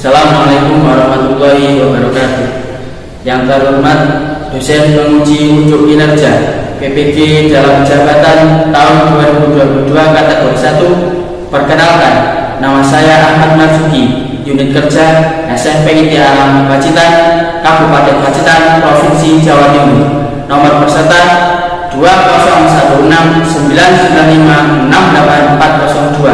Assalamualaikum warahmatullahi wabarakatuh. Yang terhormat dosen penguji ujuk kinerja PPG dalam jabatan tahun 2022 kategori 1. Perkenalkan, nama saya Ahmad Marzuki, unit kerja SMP Inti Alam Pacitan, Kabupaten Pacitan, Provinsi Jawa Timur. Nomor peserta 201995680402.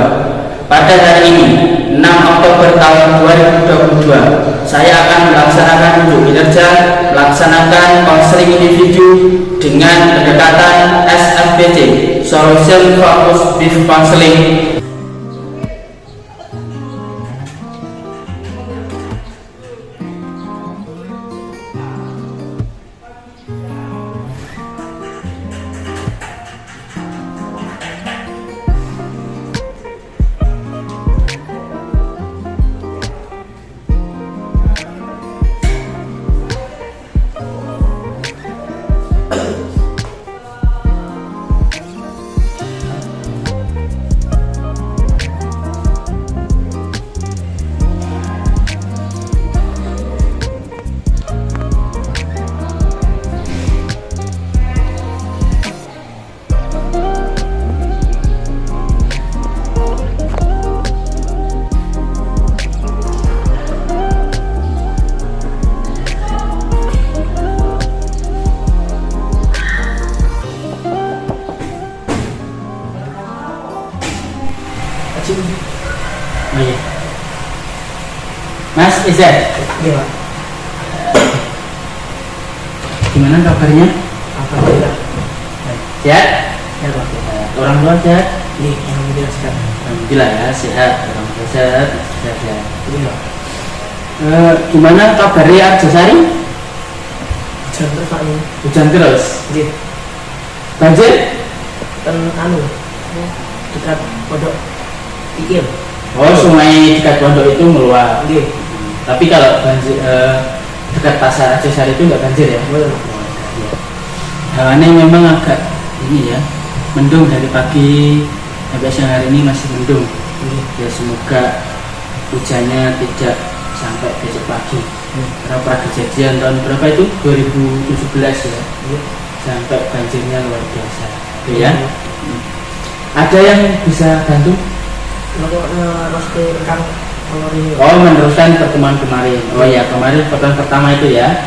Pada hari ini 6 Oktober tahun 2022, saya akan melaksanakan ujuk kinerja, melaksanakan konseling individu dengan pendekatan SFBC, Solution Focused Brief Counseling. Oh iya. Mas Izat, Iya Pak. gimana kabarnya? Alhamdulillah. Sehat? Ya Pak. Orang tua sehat? Ini alhamdulillah sehat. Alhamdulillah ya, sehat. Orang tua sehat, sehat. Iya. Gimana kabarnya Arjosari? Hujan terus Pak ini. Hujan terus? Iya. Banjir? Kan dekat pondok Ikil. Oh, sungai dekat pondok itu meluap. Iya. Tapi kalau banjir dekat pasar Arjosari itu nggak banjir ya? Boleh. Hawannya memang agak ini ya, mendung dari pagi sampai siang hari ini masih mendung. Ya semoga hujannya tidak sampai besok pagi. Karena pernah kejadian tahun berapa itu? 2017 ya. Sampai banjirnya luar biasa. Oke ya. Ada yang bisa bantu? Harus direkam ini. Oh, meneruskan pertemuan kemarin. Oh ya, kemarin pertemuan pertama itu ya.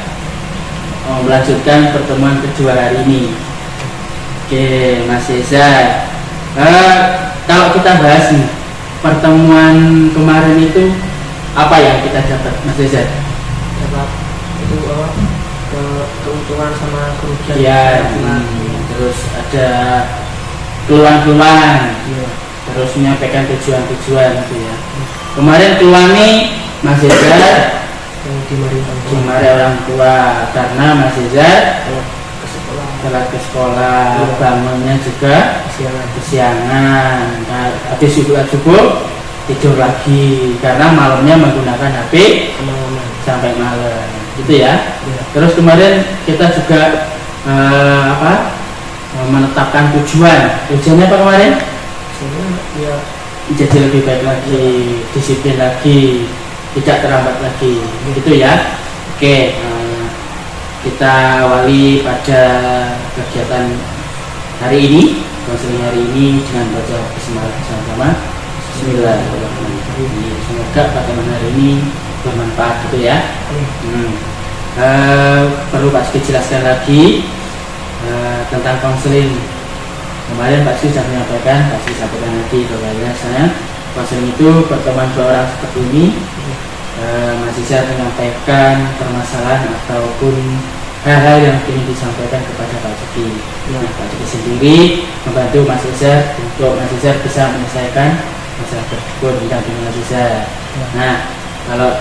Oh, melanjutkan pertemuan kedua hari ini. Oke, Mas Eza. Kalau kita bahas nih, pertemuan kemarin itu apa yang kita dapat, Mas Eza? Dapat itu keuntungan sama kerugian. Ya, terus ada keluhan-keluhan. Iya. Terus menyampaikan tujuan-tujuan gitu ya. Kemarin keluhan nih Mas Eza Yang dimari orang tua karena Mas Eza ke sekolah. telat ke sekolah, bangunnya juga kesiangan. Nah, habis subuh tidur lagi karena malamnya menggunakan HP Teman-teman. sampai malam, gitu ya. Iya. Terus kemarin kita juga menetapkan tujuannya apa kemarin? Ya. Jadi lebih baik lagi, disiplin lagi, tidak terlambat lagi, gitu ya. Oke, kita awali pada kegiatan hari ini, konseling hari ini dengan baca bismillah bersama-sama. Bismillahirrahmanirrahim. Semoga pertemuan hari ini bermanfaat, gitu ya. Perlu Pak Siki jelaskan lagi tentang konseling. Kemarin Pak Siki sudah menyampaikan, Pak Siki sampaikan lagi kepada saya. Konseling itu pertemuan dua orang seperti ini. Mas Iza menyampaikan permasalahan ataupun hal-hal yang ingin disampaikan kepada Pak Siki. Nah, Pak Siki sendiri membantu Mas Iza untuk Mas Iza bisa menyelesaikan masalah tersebut dengan Mas Iza. Nah, kalau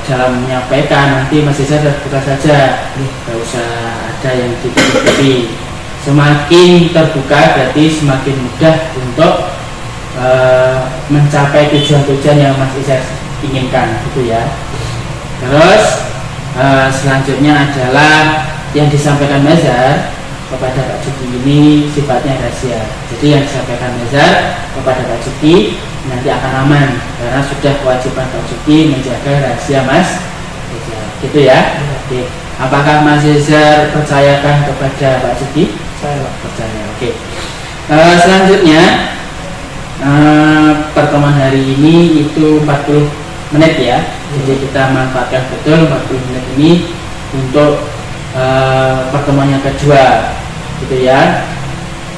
dalam menyampaikan nanti Mas Iza terbuka saja, tidak usah ada yang ditutupi. Semakin terbuka berarti semakin mudah untuk mencapai tujuan-tujuan yang Mas Iza inginkan, gitu ya. Terus selanjutnya adalah yang disampaikan Mazhar kepada Pak Juki ini sifatnya rahasia. Jadi yang disampaikan Mazhar kepada Pak Juki nanti akan aman karena sudah kewajiban Pak Juki menjaga rahasia Mas Reza. Gitu ya. Oke. Apakah Mas Reza percayakan kepada Pak Juki? Saya Pak. Percaya. Oke. Selanjutnya pertemuan hari ini itu 40 menit ya. Jadi kita manfaatkan betul 40 menit ini untuk pertemuan yang kedua gitu ya.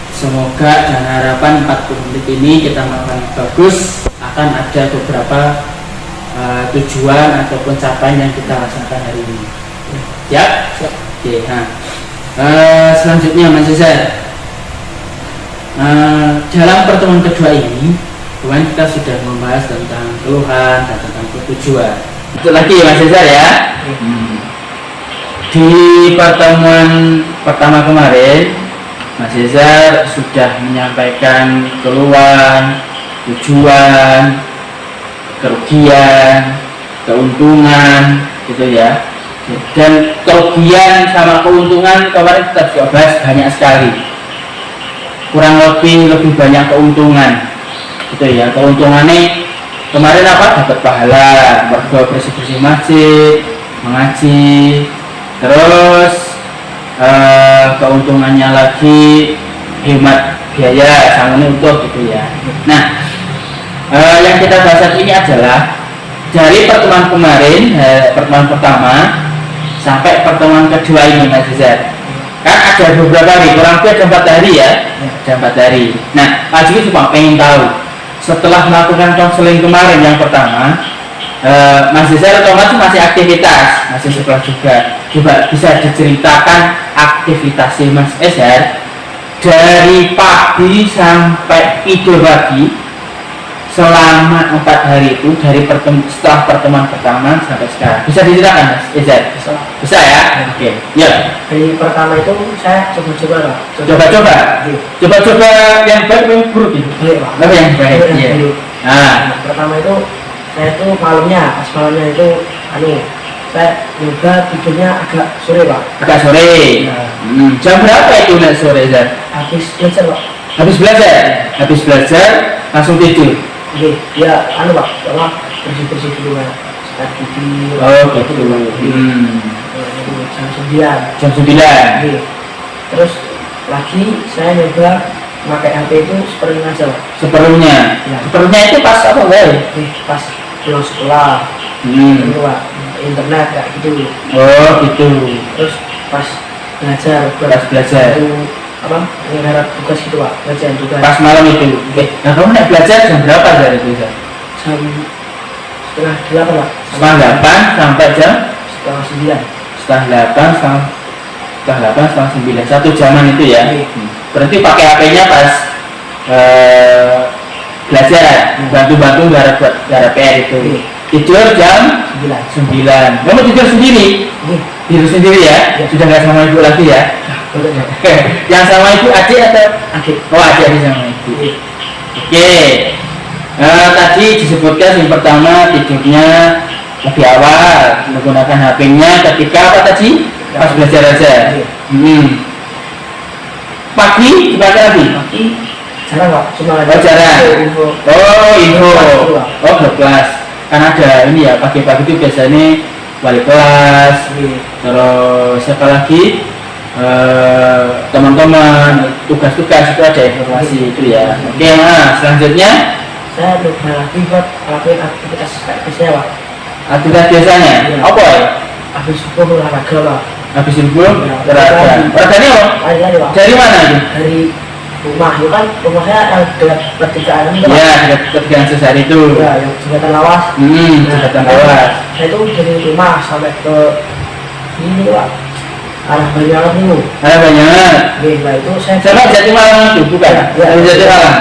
Semoga dan harapan 40 menit ini kita makan bagus, akan ada beberapa tujuan ataupun capaian yang kita laksanakan hari ini ya. Oke, nah selanjutnya Mas Reza, dalam pertemuan kedua ini kemarin kita sudah membahas tentang keluhan dan tentang tujuan. Itu lagi Mas Reza ya. Di pertemuan pertama kemarin Mas Reza sudah menyampaikan keluhan, tujuan, kerugian, keuntungan gitu ya. Dan kerugian sama keuntungan kemarin kita sudah bahas banyak sekali. Kurang lebih banyak keuntungan gitu ya. Keuntungannya kemarin apa? Dapat pahala, mergo bersih-bersih masjid, mengaji. Terus keuntungannya lagi hemat biaya, sanggupnya utuh gitu ya. Nah, yang kita bahas ini adalah dari pertemuan kemarin, pertemuan pertama sampai pertemuan kedua ini Mas Reza. Kan ada beberapa hari, kurang lebih ada 4 hari ya, ada 4 hari. Nah, Pak Juki cuma pengen tahu setelah melakukan konseling kemarin yang pertama, Mas Reza otomatis masih aktivitas, masih sekolah juga. Coba bisa diceritakan aktivitasnya Mas Reza dari pagi sampai tidur pagi selama 4 hari itu, dari setelah pertemuan pertama sampai sekarang. Bisa diceritakan Mas Reza? Bisa ya? Oke. Ya. Hari pertama itu saya coba-coba Pak. Coba-coba yang baik yang buruk itu. Pak. Yang baik. Iya. Nah, pertama itu saya itu malamnya itu saya juga tidurnya agak sore Pak. agak sore. Jam berapa itu nak sore Zat? Habis belajar Pak. Habis belajar langsung tidur. Ya Pak, bersih-bersih dulu Pak. Sikat gigi. Oh gitu. Jam 9. Terus lagi saya nyoba pakai HP itu seperlunya aja Pak. Seperlunya. Ya. Seperlunya itu pas apa enggak? Pas pulang sekolah. Itu Pak, internet kayak gitu. Oh gitu. Terus pas belajar itu menggarap tugas gitu Pak, belajar tugas. Pas malam itu. Oke. Nah kamu nak belajar jam berapa dari itu? Jam 7:30 Pak. 7:30 sampai jam 8:30. 7:30 setengah 9. 1 jaman itu ya. Berarti pakai HP-nya pas belajar, bantu-bantu garap PR itu. Tidur jam 9. Kamu tidur sendiri? Tidur sendiri ya? Sudah nggak sama ibu lagi ya? Yang sama ibu adik atau? Adik. Oh adik sama ibu. Oke. Tadi disebutkan yang pertama tidurnya lebih awal, menggunakan HP-nya ketika apa tadi? Pas belajar aja. Pagi dipakai lagi? Pagi jarang Pak, cuma ada info. Oh grup kelas. Kan ada ini ya, pagi-pagi itu biasanya wali kelas. Terus siapa lagi? Teman-teman tugas-tugas itu ada informasi itu ya. Oke, nah selanjutnya saya udah lagi buat ngelakuin aktivitas kayak biasanya Pak. aktivitas biasanya apa ya? Habis subuh olahraga Pak. Habis subuh olahraga. Olahraganya apa? Lari Pak. Dari mana itu? Dari rumah, itu kan rumahnya yang dekat pertigaan itu Pak. Iya, dekat pertigaan sesar itu. Ya, yang jembatan lawas. Jembatan lawas. Saya itu dari rumah sampai ke ini Pak, arah Banyangan itu. Ada banyak. Nah itu saya Sama Jatimalang itu bukan? Ya, Jatimalang.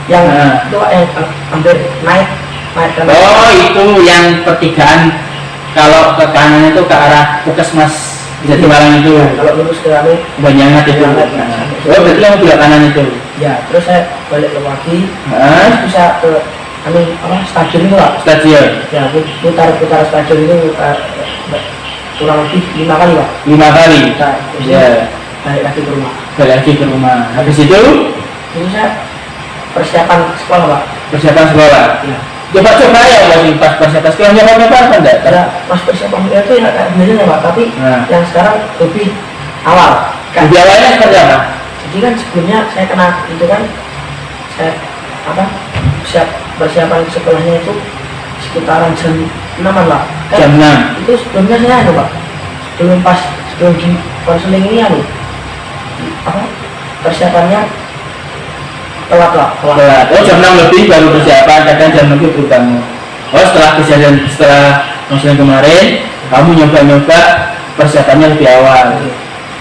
yang itu Pak, yang hampir naik kan. Oh itu yang pertigaan, kalau ke kanan itu ke arah Puskesmas Jatimalang itu. Kalau lurus ke anu Banyak itu. Oh berarti yang belah kanan itu. ya, terus saya balik ke pagi, bisa ke stadion itu Pak. Stadion. Ya, putar stadion itu kurang lebih 5 kali Pak. 5 kali. Terus Iya. balik lagi ke rumah. balik lagi ke rumah. Habis itu Itu saya persiapan sekolah Pak. persiapan sekolah. Ya. Coba-coba ya waktu pas persiapan sekolah nyoba-nyoba apa enggak? Ada pas persiapan kuliah itu ya kayak biasanya Pak, tapi Nah. yang sekarang lebih awal. Di awalnya seperti apa? Jadi kan sebelumnya saya kena itu kan saya apa persiapan sekolahnya itu sekitaran jam 6-an Pak. Kan Jam 6. itu sebelumnya saya Pak. Sebelum di konseling ini apa persiapannya telat Pak. Telat. Oh jam 6 lebih baru persiapan, kadang jam 6 baru kamu. Oh setelah konseling kemarin, kamu nyoba-nyoba persiapannya lebih awal.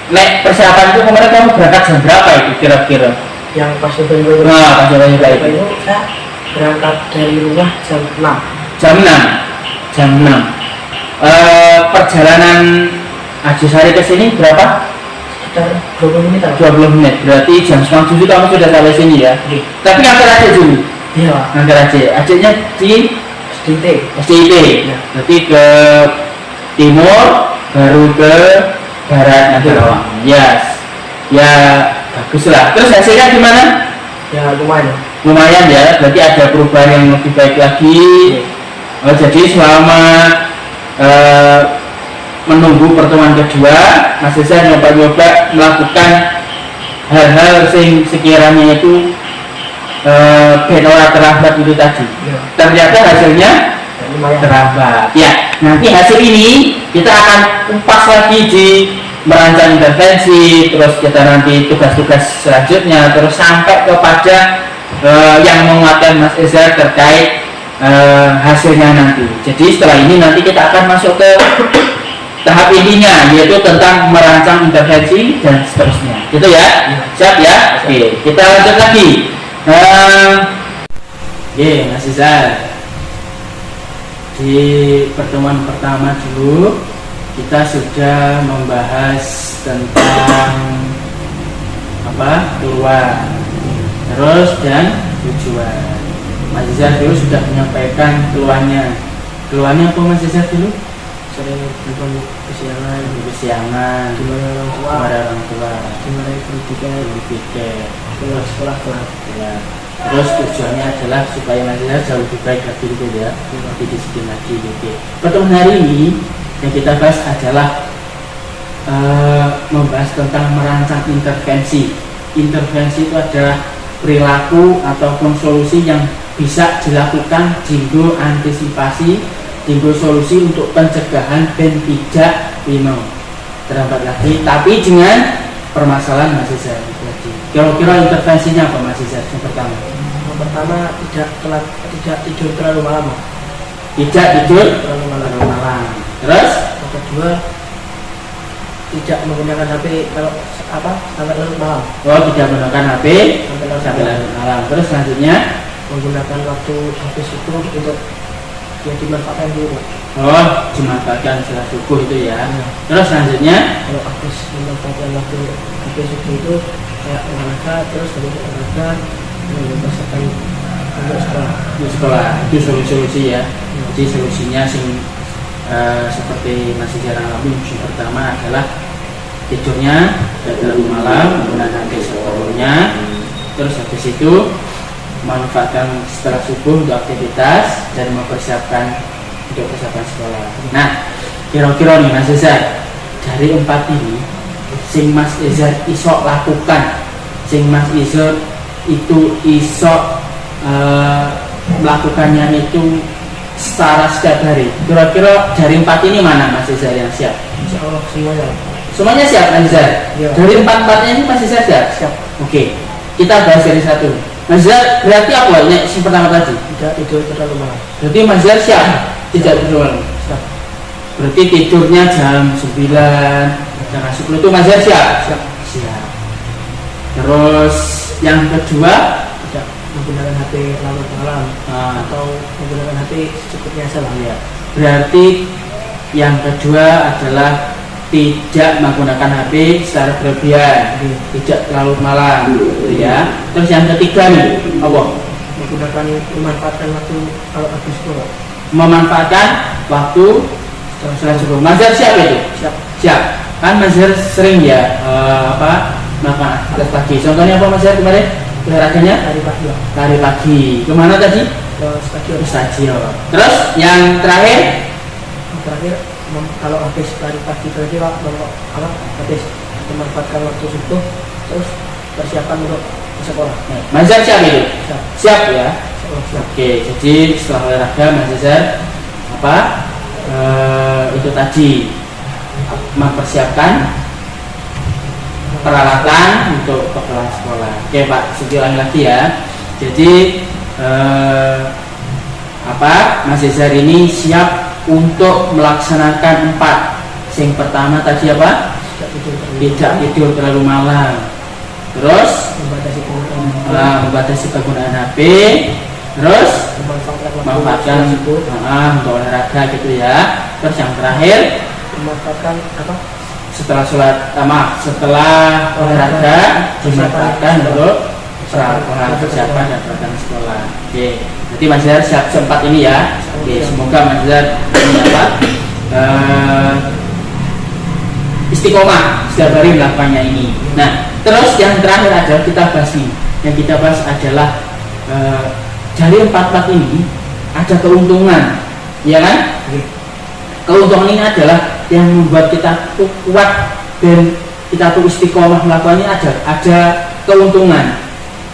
Nek persiapan itu kemarin kamu berangkat jam berapa itu kira-kira? Yang pas itu Nah, pas nyoba-nyoba itu. itu saya berangkat dari rumah jam 6. Jam 6. Jam 6. Perjalanan Haji Sari ke sini berapa? Sekitar 20 menit Pak. 20 menit. Berarti jam 6:30 kamu sudah sampai sini ya. Iya. Tapi ngantar aja dulu. Iya Pak. Ngantar aja. Ajanya di SDT. SDIT. Ya. Berarti ke timur baru ke barat nanti. Yes. Ya bagus lah. Terus hasilnya gimana? Ya lumayan. Lumayan ya. Berarti ada perubahan yang lebih baik lagi. Jadi selama menunggu pertemuan kedua, Mas Reza nyoba-nyoba melakukan hal-hal yang sekiranya itu ben ora terlambat itu tadi. Ya. Ternyata hasilnya Ya, lumayan. terlambat. Ya, nanti hasil ini kita akan kupas lagi di merancang intervensi, terus kita nanti tugas-tugas selanjutnya, terus sampai kepada yang menguatkan Mas Reza terkait hasilnya nanti. Jadi setelah ini nanti kita akan masuk ke tahap intinya, yaitu tentang merancang intervensi dan seterusnya. Gitu ya? Siap ya? Oke, kita lanjut lagi. Mas Izal, di pertemuan pertama dulu kita sudah membahas tentang keluar, terus dan tujuan. Mas Izal dulu sudah menyampaikan keluarnya. Keluarnya apa Mas Izal dulu? Sering nonton kesiangan, gimana orang tua, gimana pendidikan, sekolah kelas. Ya. Terus tujuannya adalah supaya Mas jauh lebih baik lagi gitu ya, lebih disiplin lagi gitu. Pertemuan hari ini yang kita bahas adalah membahas tentang merancang intervensi. Intervensi itu adalah perilaku ataupun solusi yang bisa dilakukan jinggo antisipasi, jinggo solusi untuk pencegahan dan tidak terlambat lagi, tapi dengan permasalahan Mas Izal lagi. Kira-kira intervensinya apa Mas Izal? Yang pertama tidak tidur terlalu malam. Tidak tidur terlalu malam. Terus yang kedua tidak menggunakan HP kalau sampai larut malam. Oh, tidak menggunakan HP sampai larut malam. Terus selanjutnya menggunakan waktu habis subuh untuk yang dimanfaatkan dulu. Oh, dimanfaatkan setelah subuh itu ya. Terus selanjutnya Kalau habis memanfaatkan waktu habis subuh itu kayak olahraga, terus habis olahraga mempersiapkan untuk sekolah. di sekolah itu solusi ya. Jadi solusinya seperti masih jarang alami. Yang pertama adalah tidurnya tidak terlalu malam, menggunakan HP seperlunya. Terus habis itu manfaatkan setelah subuh untuk aktivitas dan mempersiapkan untuk persiapan sekolah. Nah, kira-kira nih Mas Ezar, dari 4 ini sing Mas Ezar iso lakukan, sing Mas Ezar itu iso melakukannya itu secara setiap hari. Kira-kira dari 4 ini mana Mas Ezar yang siap? Insya Allah semuanya. Semuanya siap Mas Ezar? Ya. Dari 4-4-nya ini Mas Ezar siap? Siap. Oke, kita bahas dari satu. Mas Ezar berarti apa? Ini yang pertama tadi. Tidak tidur terlalu malam. Berarti Mas Ezar siap? Tidak tidur. Siap. Berarti tidurnya jam 9, jam 10 itu Mas Ezar siap? Siap. Siap. Terus yang kedua, Tidak menggunakan HP larut malam atau menggunakan HP secukupnya saja. ya. Berarti yang kedua adalah tidak menggunakan HP secara berlebihan, tidak terlalu malam, gitu ya. Terus yang ketiga nih, apa? Memanfaatkan waktu kalau habis sekolah. Memanfaatkan waktu setelah subuh. Mas Ezar siap itu? Siap. Siap. Kan Mas Ezar sering ya melakukan aktivitas pagi. Contohnya apa Mas kemarin? Olahraganya? Lari pagi Pak. Lari pagi. Kemana tadi? Ke stadion. Ke stadion. Terus yang terakhir? Terakhir kalau habis lari pagi berarti Pak, kalau habis memanfaatkan waktu subuh terus persiapan untuk ke sekolah. Mas siap itu? Siap. Siap ya? Siap. Oke, jadi setelah olahraga Mas apa? Itu tadi mempersiapkan peralatan untuk kepala sekolah. Oke Pak, ulangi lagi ya. Jadi Mas Cesar ini siap untuk melaksanakan 4. Yang pertama tadi apa? Tidak tidur terlalu malam. Terus membatasi penggunaan HP. Terus memanfaatkan untuk olahraga gitu ya. Terus yang terakhir memanfaatkan apa? Setelah setelah olahraga dimanfaatkan untuk persiapan dan peralatan sekolah. Oke, jadi Mas Zar siap sempat ini ya. Oke, semoga Mas Zar ini apa? Istiqomah setiap hari melakukannya ini. Nah, terus yang terakhir adalah kita bahas nih. Yang kita bahas adalah dari 4 ini ada keuntungan, ya kan? Keuntungan ini adalah yang membuat kita tuh kuat dan kita tuh istiqomah melakukannya ada keuntungan.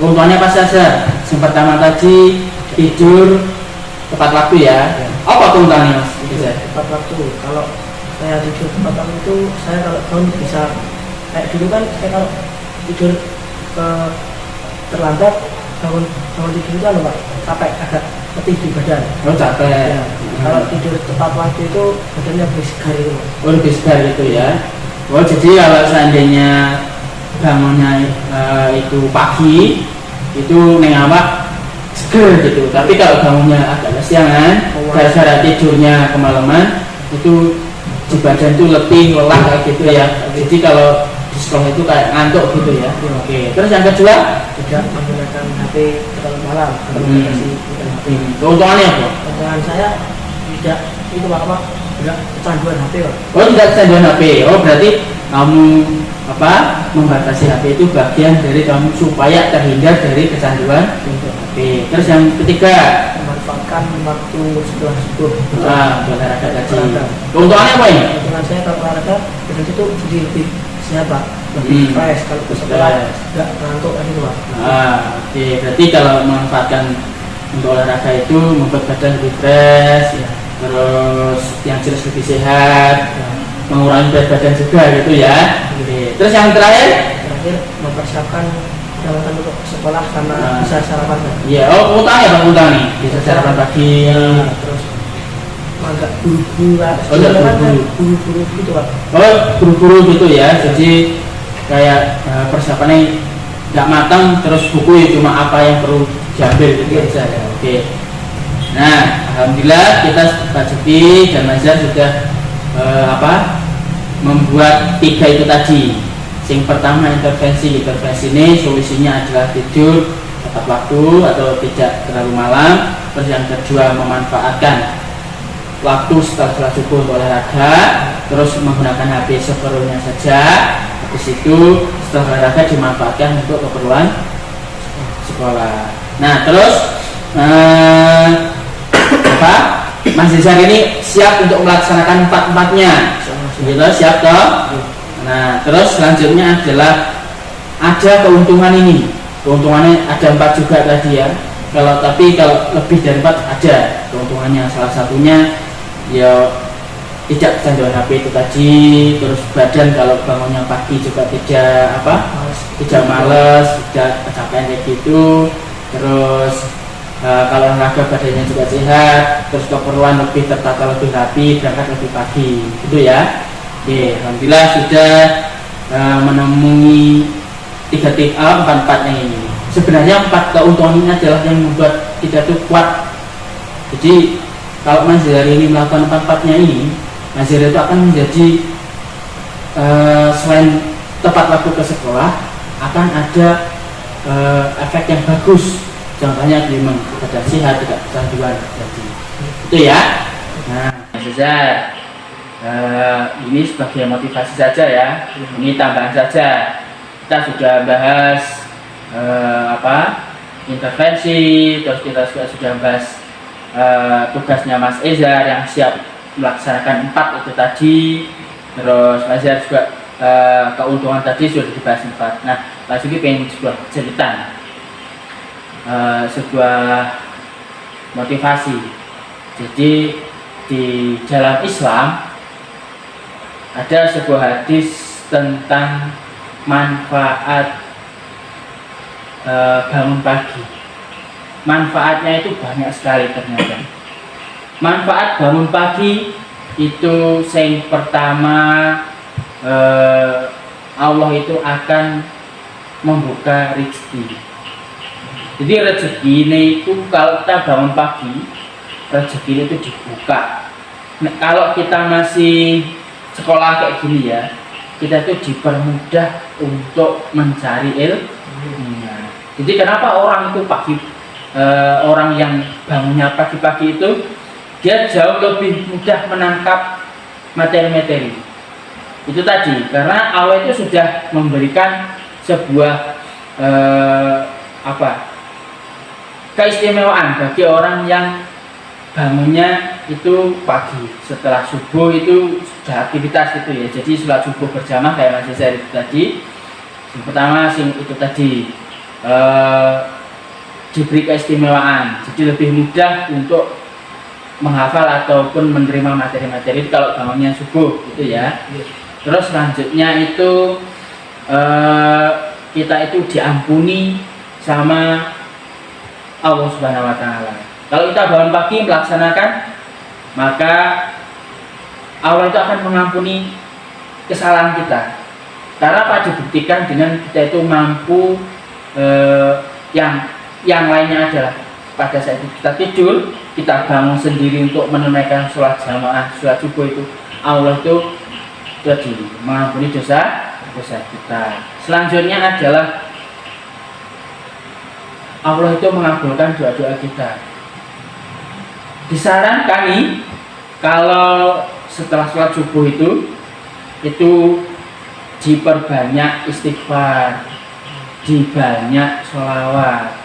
Keuntungannya apa saja? Yang pertama tadi tidur tepat waktu ya. Apa keuntungannya Mas? Tepat waktu. Kalau saya tidur tepat waktu itu saya kalau tahun bisa kayak dulu kan saya kalau tidur terlambat bangun tidur itu Pak capek agak letih di badan. Oh capek. Ya. Kalau tidur tepat waktu itu badannya lebih segar itu. Oh lebih segar itu ya. Oh jadi kalau seandainya bangunnya itu pagi itu neng awak seger gitu. Tapi kalau bangunnya agak kesiangan gara-gara tidurnya kemalaman itu di badan itu lebih lelah kayak gitu ya. Jadi kalau di sekolah itu kayak ngantuk gitu ya. Oke. Terus yang kedua tidak menggunakan HP terlalu malam. Keuntungannya apa? Keuntungan saya tidak itu Pak tidak kecanduan HP Pak. Oh tidak kecanduan HP. Oh berarti kamu membatasi HP itu bagian dari kamu supaya terhindar dari kecanduan HP. Terus yang ketiga memanfaatkan waktu setelah subuh. Olahraga tadi. Keuntungannya apa ini? Keuntungan saya kalau olahraga itu jadi lebih sehat Pak, lebih fresh kalau ke sekolah nggak ngantuk kan itu Pak. Oke. Berarti kalau memanfaatkan untuk olahraga itu membuat badan lebih fresh, ya. Terus yang jelas lebih sehat, ya. Mengurangi berat badan juga gitu ya. Oke. Terus yang terakhir mempersiapkan peralatan untuk sekolah karena bisa sarapan pagi. Iya, utang ya Bang, utang nih. Bisa sarapan pagi. Terus agak buru-buru. Buru-buru gitu Pak. Oh, buru-buru gitu ya. Jadi kayak persiapannya nggak matang, terus buku ya cuma apa yang perlu diambil gitu aja ya. Oke. Nah, alhamdulillah kita Pak Jeki dan Mas Zar sudah membuat 3 itu tadi. Yang pertama intervensi ini solusinya adalah tidur tepat waktu atau tidak terlalu malam. Terus yang kedua memanfaatkan waktu setelah subuh untuk olahraga, terus menggunakan HP seperlunya saja. Habis itu setelah olahraga dimanfaatkan untuk keperluan sekolah. Nah terus Mas Cesar ini siap untuk melaksanakan 4-4-nya. Gitu, siap toh? Nah terus selanjutnya adalah ada keuntungan ini. Keuntungannya ada 4 juga tadi ya. Tapi kalau lebih dari 4 ada keuntungannya. Salah satunya ya tidak kecanduan HP itu tadi. Terus badan kalau bangunnya pagi juga tidak males, tidak kecapean kayak gitu. Terus kalau olahraga badannya juga sehat. Terus keperluan lebih tertata lebih rapi, berangkat lebih pagi gitu ya. Oke, alhamdulillah sudah menemui 4-4 yang ini. Sebenarnya 4 keuntungan ini adalah yang membuat kita tuh kuat. Jadi kalau Mas Zar ini melakukan 4-4-nya ini, Mas Zar itu akan menjadi selain tepat waktu ke sekolah, akan ada efek yang bagus. Contohnya memang badan sehat, tidak kecanduan jadi itu ya. Nah Mas Zar ini sebagai motivasi saja ya, ini tambahan saja. kita sudah bahas intervensi, terus kita juga sudah bahas tugasnya Mas Eza yang siap melaksanakan 4 itu tadi. Terus Mas Eza juga keuntungan tadi sudah dibahas 4. Nah, lagi pengen sebuah cerita, sebuah motivasi. Jadi di dalam Islam ada sebuah hadis tentang manfaat bangun pagi. Manfaatnya itu banyak sekali ternyata. Manfaat bangun pagi itu yang pertama, Allah itu akan membuka rezeki. Jadi rezeki ini itu kalau kita bangun pagi, rezeki itu dibuka. Nah, kalau kita masih sekolah kayak gini ya, kita itu dipermudah untuk mencari ilmu. Jadi kenapa orang itu orang yang bangunnya pagi-pagi itu dia jauh lebih mudah menangkap materi-materi itu tadi, karena Allah itu sudah memberikan sebuah keistimewaan bagi orang yang bangunnya itu pagi. Setelah subuh itu sudah aktivitas gitu ya, jadi sholat subuh berjamaah kayak Mas Eza itu tadi. Yang pertama itu tadi diberi keistimewaan, jadi lebih mudah untuk menghafal ataupun menerima materi-materi kalau bangunnya subuh gitu ya. Terus selanjutnya itu kita itu diampuni sama Allah Subhanahu wa Ta'ala. Kalau kita bangun pagi melaksanakan, maka Allah itu akan mengampuni kesalahan kita. Karena apa? Dibuktikan dengan kita itu mampu, yang lainnya adalah pada saat kita tidur, kita bangun sendiri untuk menunaikan sholat jamaah, sholat subuh itu Allah itu jadi mengampuni dosa kita. Selanjutnya adalah Allah itu mengabulkan doa-doa kita. Disarankan nih, kalau setelah sholat subuh itu diperbanyak istighfar, dibanyak sholawat.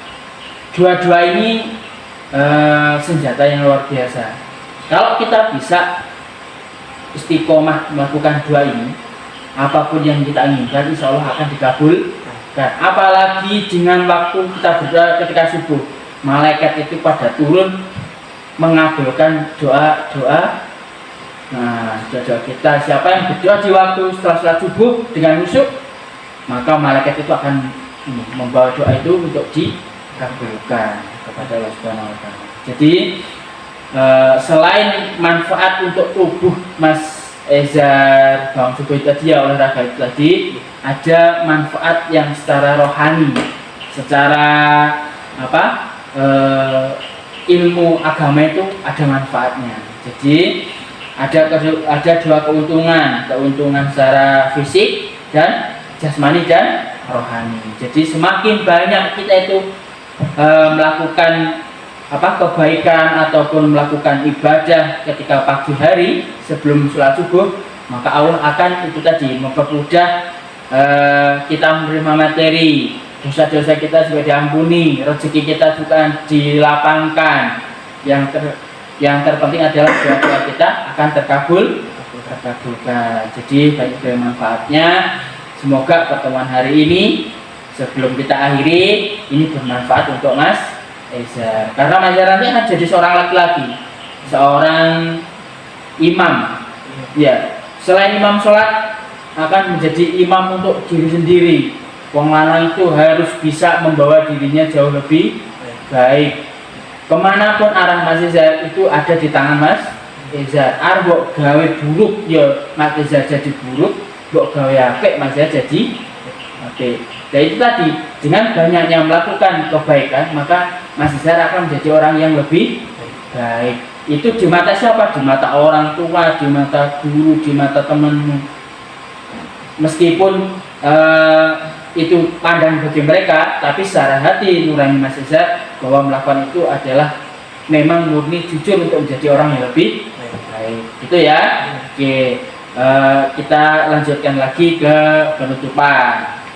Dua-dua ini senjata yang luar biasa. Kalau kita bisa istiqomah melakukan dua ini, apapun yang kita inginkan insya Allah akan dikabulkan. Apalagi dengan waktu kita berdoa ketika subuh, malaikat itu pada turun mengabulkan doa-doa. Nah, doa-doa kita, siapa yang berdoa di waktu setelah sholat subuh dengan khusyuk, maka malaikat itu akan membawa doa itu untuk dikabulkan kepada Allah Subhanahu wa Ta'ala. Jadi selain manfaat untuk tubuh Mas Eza bangun subuh tadi ya, olahraga itu tadi, ada manfaat yang secara rohani, secara ilmu agama itu ada manfaatnya. Jadi ada dua keuntungan secara fisik dan jasmani dan rohani. Jadi semakin banyak kita itu melakukan kebaikan ataupun melakukan ibadah ketika pagi hari sebelum sholat subuh, maka Allah akan itu tadi mempermudah kita menerima materi, dosa-dosa kita juga diampuni, rezeki kita juga dilapangkan. Yang terpenting adalah doa-doa kita akan terkabulkan. Jadi banyak manfaatnya. Semoga pertemuan hari ini sebelum kita akhiri ini bermanfaat untuk Mas Eza, karena Mas Eza nanti akan jadi seorang laki-laki, seorang imam ya. Selain imam sholat, akan menjadi imam untuk diri sendiri. Wong lanang itu harus bisa membawa dirinya jauh lebih baik. Kemanapun arah Mas Eza itu ada di tangan Mas Eza. Arep gawe buruk ya Mas Eza jadi buruk, mbok gawe apik Mas Eza jadi apik. Dan itu tadi, dengan banyaknya melakukan kebaikan, maka Mas Eza akan menjadi orang yang lebih baik. Itu di mata siapa? Di mata orang tua, di mata guru, di mata temanmu. Meskipun itu pandang bagi mereka, tapi secara hati nurani Mas Eza bahwa melakukan itu adalah memang murni jujur untuk menjadi orang yang lebih baik. Itu ya. Oke, kita lanjutkan lagi ke penutupan.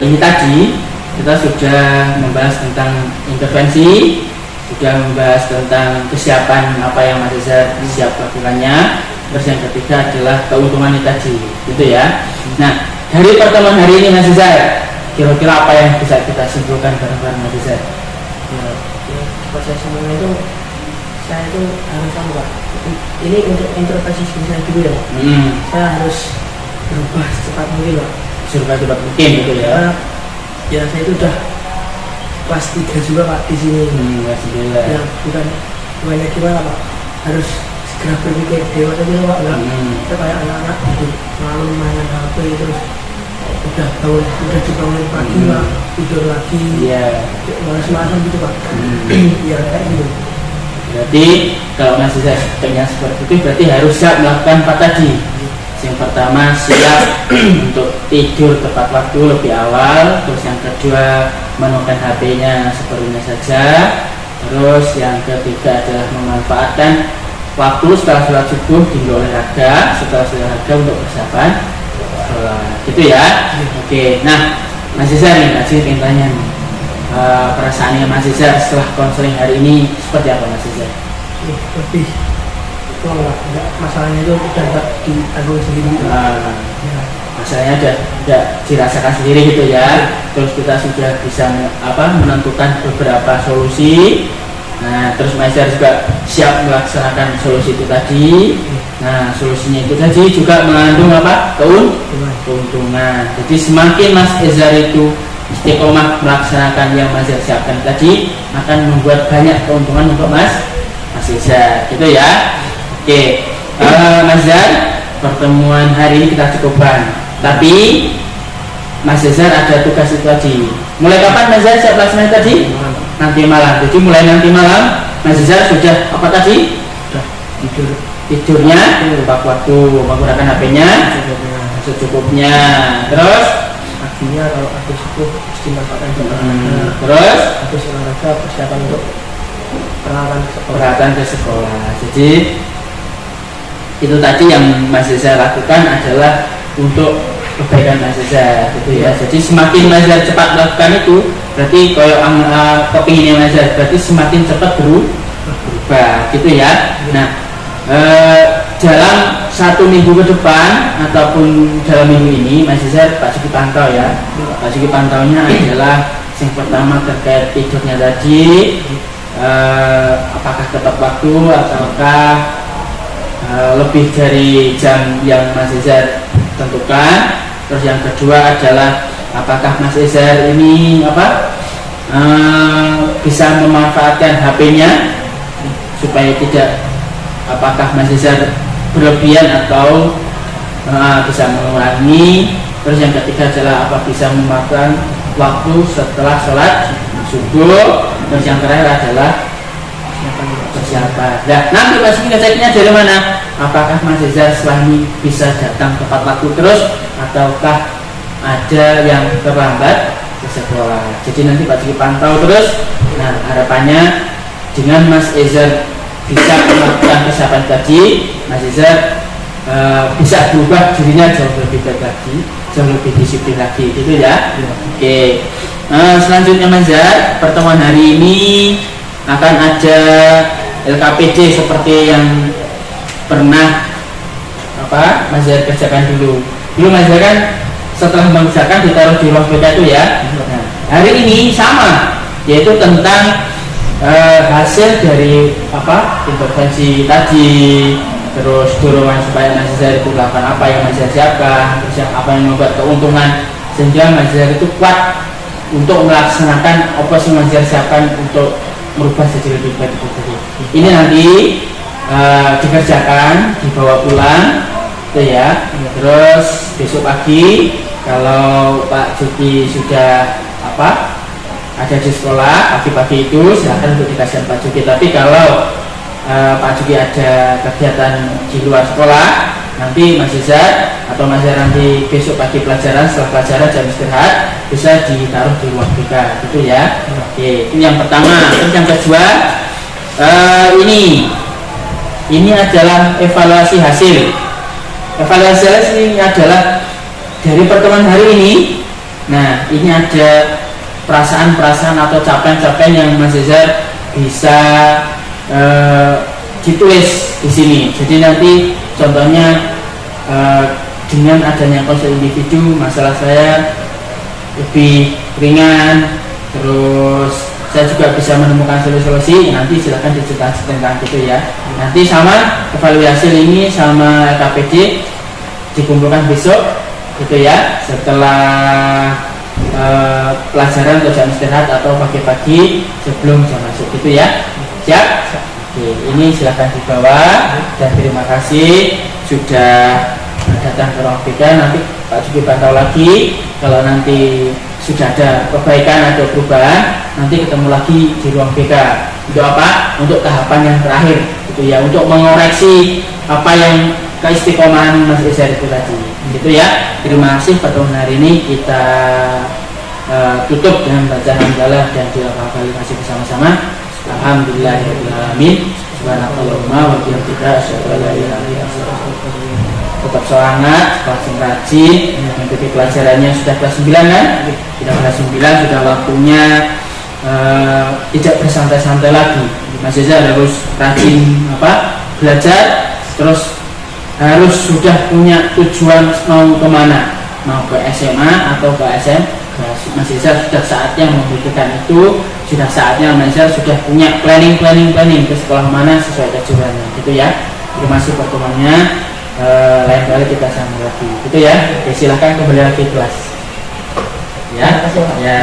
Ini tadi kita sudah membahas tentang intervensi, sudah membahas tentang kesiapan apa yang Mas Izar siap lakukannya. Terus yang ketiga adalah keuntungan ini tadi, gitu ya. Nah, dari pertemuan hari ini Mas Izar, kira-kira apa yang bisa kita simpulkan bareng-bareng Mas Izar? Ya, proses semuanya itu saya itu harus sama Pak. Ini untuk introspeksi saya dulu ya Pak. Saya harus berubah secepat mungkin Pak. Surga cepat mungkin, gitu ya. Ya saya itu udah kelas 3 juga Pak di sini. Alhamdulillah. Ya bukannya gimana Pak, harus segera berpikir dewasa gitu Pak. Kita kayak anak-anak gitu, selalu mainan HP terus udah dibangun pagi Pak, tidur lagi. Iya. Malas-malasan gitu Pak. Ya kayak gitu. Berarti kalau Mas Izar pengen seperti itu, berarti harus siap melakukan apa tadi? Yang pertama, siap untuk tidur tepat waktu lebih awal. Terus yang kedua, menekan HP-nya seperlunya saja. Terus yang ketiga adalah memanfaatkan waktu setelah sholat subuh hingga olahraga, setelah olahraga untuk persiapan sholat, gitu ya. Oke, nah Mas Izar nih, kasih ingin tanya nih, perasaannya Mas Izar setelah konseling hari ini seperti apa Mas Izar? Lebih enggak, masalahnya itu udah enggak ditanggung sendiri. Masalahnya udah dirasakan sendiri gitu ya. Terus kita sudah bisa menentukan beberapa solusi. Nah, terus Mas Izar juga siap melaksanakan solusi itu tadi. Nah, solusinya itu tadi juga mengandung apa? Keuntungan. Jadi semakin Mas Izar itu istiqomah melaksanakan yang Mas Izar siapkan tadi, akan membuat banyak keuntungan untuk Mas Izar, gitu ya. Oke, Mas Izar, pertemuan hari ini kita cukupkan. Tapi Mas Izar ada tugas itu tadi. Mulai kapan Mas Izar siap laksanakan tadi? Nanti malam. Jadi mulai nanti malam Mas Izar sudah apa tadi? Sudah Tidurnya tepat waktu, menggunakan HP-nya secukupnya. Terus paginya kalau habis subuh dimanfaatkan untuk terus habis olahraga persiapan untuk peralatan ke sekolah. Jadi itu tadi yang Mas Izar lakukan adalah untuk kebaikan Mas Izar, gitu ya. Jadi semakin Mas Izar cepat melakukan itu, berarti kalau kepinginnya Mas Izar, berarti semakin cepat berubah, gitu ya. Nah, dalam 1 minggu ke depan ataupun dalam minggu ini Mas Izar Pak Sugi pantau ya. Pak Sugi pantaunya adalah yang pertama terkait tidurnya tadi, apakah tepat waktu ataukah lebih dari jam yang Mas Izar tentukan. Terus yang kedua adalah apakah Mas Izar ini bisa memanfaatkan HP-nya supaya tidak, apakah Mas Izar berlebihan atau bisa mengurangi. Terus yang ketiga adalah apa bisa memakan waktu setelah sholat subuh. Terus yang terakhir adalah persiapan. Nah, nanti Mas Izar ngeceknya dari mana? Apakah Mas Izar setelah ini bisa datang tepat waktu terus, ataukah ada yang terlambat ke sekolah? Jadi nanti Pak Sugi pantau terus. Nah, harapannya dengan Mas Izar bisa melakukan persiapan tadi, Mas Izar bisa berubah dirinya jauh lebih baik lagi, jauh lebih disiplin lagi, gitu ya. Oke. Selanjutnya Mas Izar, pertemuan hari ini akan ada LKPD seperti yang pernah Mas Izar kerjakan dulu. Mas Izar kan setelah mengerjakan ditaruh di ruang BK itu ya. Nah, hari ini sama, yaitu tentang hasil dari intervensi tadi, terus dorongan supaya Mas Izar itu melakukan apa yang Mas Izar siapkan, terus yang apa yang membuat keuntungan sehingga Mas Izar itu kuat untuk melaksanakan apa yang Mas Izar siapkan untuk merubah jadi lebih baik itu. Ini nanti dikerjakan, dibawa pulang, itu ya. Terus besok pagi kalau Pak Juki sudah ada di sekolah pagi-pagi itu silahkan untuk dikasih Pak Juki. Tapi kalau Pak Juki ada kegiatan di luar sekolah, nanti Mas Izar atau Mas Izar nanti besok pagi pelajaran, setelah pelajaran jam istirahat bisa ditaruh di ruang BK, gitu ya. Oke, itu yang pertama. Terus yang kedua, ini adalah evaluasi hasil. Evaluasi hasil ini adalah dari pertemuan hari ini Nah, ini ada perasaan-perasaan atau capaian-capaian yang Mas Reza bisa ditulis di sini. Jadi nanti contohnya dengan adanya konsul individu, masalah saya lebih ringan, terus saya juga bisa menemukan solusi-solusi. Nanti silahkan diceritakan tentang itu ya. Nanti sama evaluasi ini sama LKPD dikumpulkan besok gitu ya, setelah pelajaran atau jam istirahat atau pagi-pagi sebelum jam masuk gitu ya. Siap? Oke, ini silahkan dibawa dan terima kasih sudah datang ke ruang BK. Nanti Pak Juki pantau lagi, kalau nanti sudah ada perbaikan atau perubahan, nanti ketemu lagi di ruang BK. Untuk apa? Untuk tahapan yang terakhir gitu ya, untuk mengoreksi apa yang keistiqomahan Mas Reza itu tadi gitu ya. Terima kasih pertemuan hari ini kita tutup dengan baca hamdalah dan doa kalimat bersama-sama. Alhamdulillahirobbilalamin. Subhanakallahumma wa bihamdika asyhadu an la ilaha illa anta. Tetap semangat, langsung rajin, mengikuti pelajarannya. Sudah kelas 9 kan? Sudah kelas 9, sudah waktunya tidak bersantai-santai lagi. Mas Reza harus rajin belajar, terus harus sudah punya tujuan mau kemana, mau ke SMA atau ke SM. Mas Reza sudah saatnya memikirkan itu, sudah saatnya Mas Reza sudah punya planning ke sekolah mana sesuai tujuannya gitu ya. Terima kasih pertemuannya. Lain kali kita sambung lagi gitu ya. Oke, silahkan kembali lagi kelas ya. Terima kasih, Pak. Ya.